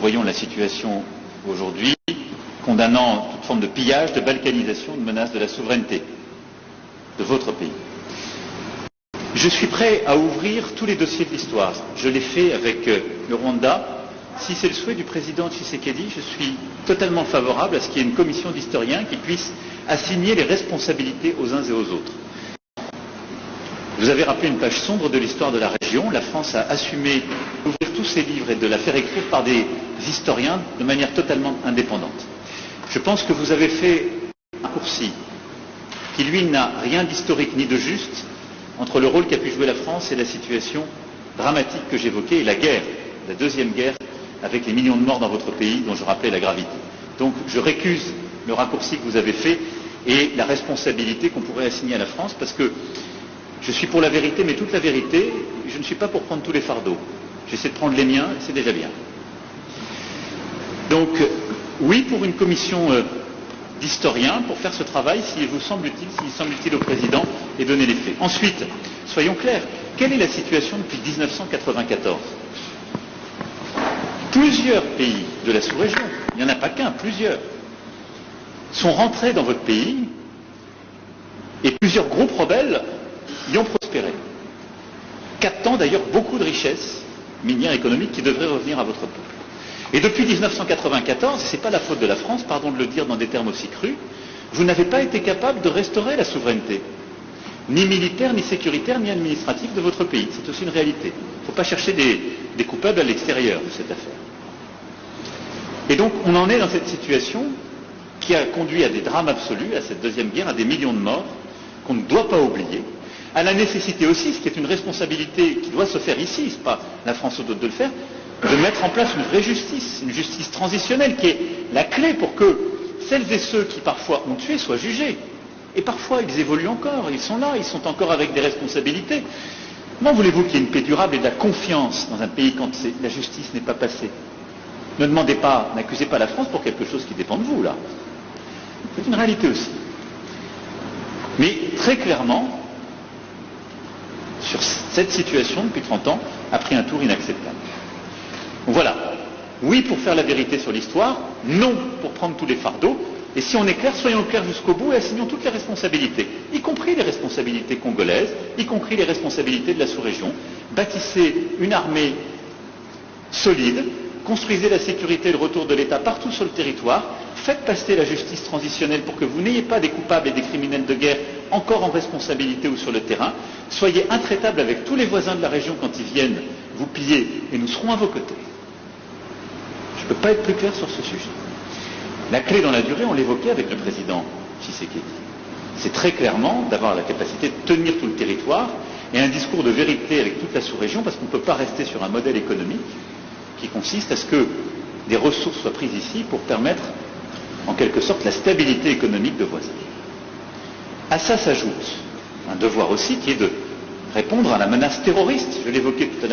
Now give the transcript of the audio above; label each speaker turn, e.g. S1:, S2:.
S1: voyons la situation aujourd'hui, condamnant toute forme de pillage, de balkanisation, de menace de la souveraineté de votre pays. Je suis prêt à ouvrir tous les dossiers de l'histoire. Je l'ai fait avec le Rwanda. Si c'est le souhait du président Tshisekedi, je suis totalement favorable à ce qu'il y ait une commission d'historiens qui puisse assigner les responsabilités aux uns et aux autres. Vous avez rappelé une page sombre de l'histoire de la région. La France a assumé d'ouvrir tous ses livres et de la faire écrire par des historiens de manière totalement indépendante. Je pense que vous avez fait un raccourci qui, lui, n'a rien d'historique ni de juste entre le rôle qu'a pu jouer la France et la situation dramatique que j'évoquais et la guerre, la deuxième guerre, avec les millions de morts dans votre pays dont je rappelais la gravité. Donc je récuse le raccourci que vous avez fait et la responsabilité qu'on pourrait assigner à la France, parce que je suis pour la vérité, mais toute la vérité, je ne suis pas pour prendre tous les fardeaux. J'essaie de prendre les miens, et c'est déjà bien. Donc, oui pour une commission d'historiens pour faire ce travail, s'il vous semble utile au président, et donner les faits. Ensuite, soyons clairs, quelle est la situation depuis 1994 ? Plusieurs pays de la sous-région, il n'y en a pas qu'un, plusieurs, sont rentrés dans votre pays et plusieurs groupes rebelles y ont prospéré, captant d'ailleurs beaucoup de richesses minières économiques qui devraient revenir à votre peuple. Et depuis 1994, et ce n'est pas la faute de la France, pardon de le dire dans des termes aussi crus, vous n'avez pas été capable de restaurer la souveraineté, ni militaire, ni sécuritaire, ni administrative de votre pays. C'est aussi une réalité. Il ne faut pas chercher des coupables à l'extérieur de cette affaire. Et donc on en est dans cette situation qui a conduit à des drames absolus, à cette deuxième guerre, à des millions de morts, qu'on ne doit pas oublier, à la nécessité aussi, ce qui est une responsabilité qui doit se faire ici, ce n'est pas la France ou d'autres de le faire, de mettre en place une vraie justice, une justice transitionnelle qui est la clé pour que celles et ceux qui parfois ont tué soient jugés. Et parfois ils évoluent encore, ils sont là, ils sont encore avec des responsabilités. Comment voulez-vous qu'il y ait une paix durable et de la confiance dans un pays quand la justice n'est pas passée? Ne demandez pas, n'accusez pas la France pour quelque chose qui dépend de vous, là. C'est une réalité aussi. Mais très clairement, sur cette situation, depuis 30 ans, a pris un tour inacceptable. Donc voilà. Oui pour faire la vérité sur l'histoire, non pour prendre tous les fardeaux. Et si on est clair, soyons clairs jusqu'au bout et assignons toutes les responsabilités, y compris les responsabilités congolaises, y compris les responsabilités de la sous-région. Bâtissez une armée solide, construisez la sécurité et le retour de l'État partout sur le territoire, faites passer la justice transitionnelle pour que vous n'ayez pas des coupables et des criminels de guerre encore en responsabilité ou sur le terrain, soyez intraitables avec tous les voisins de la région quand ils viennent vous piller et nous serons à vos côtés. Je ne peux pas être plus clair sur ce sujet. La clé dans la durée, on l'évoquait avec le président Tshisekedi. C'est très clairement d'avoir la capacité de tenir tout le territoire et un discours de vérité avec toute la sous-région, parce qu'on ne peut pas rester sur un modèle économique qui consiste à ce que des ressources soient prises ici pour permettre, en quelque sorte, la stabilité économique de voisins. À ça s'ajoute un devoir aussi qui est de répondre à la menace terroriste. Je l'évoquais tout à l'heure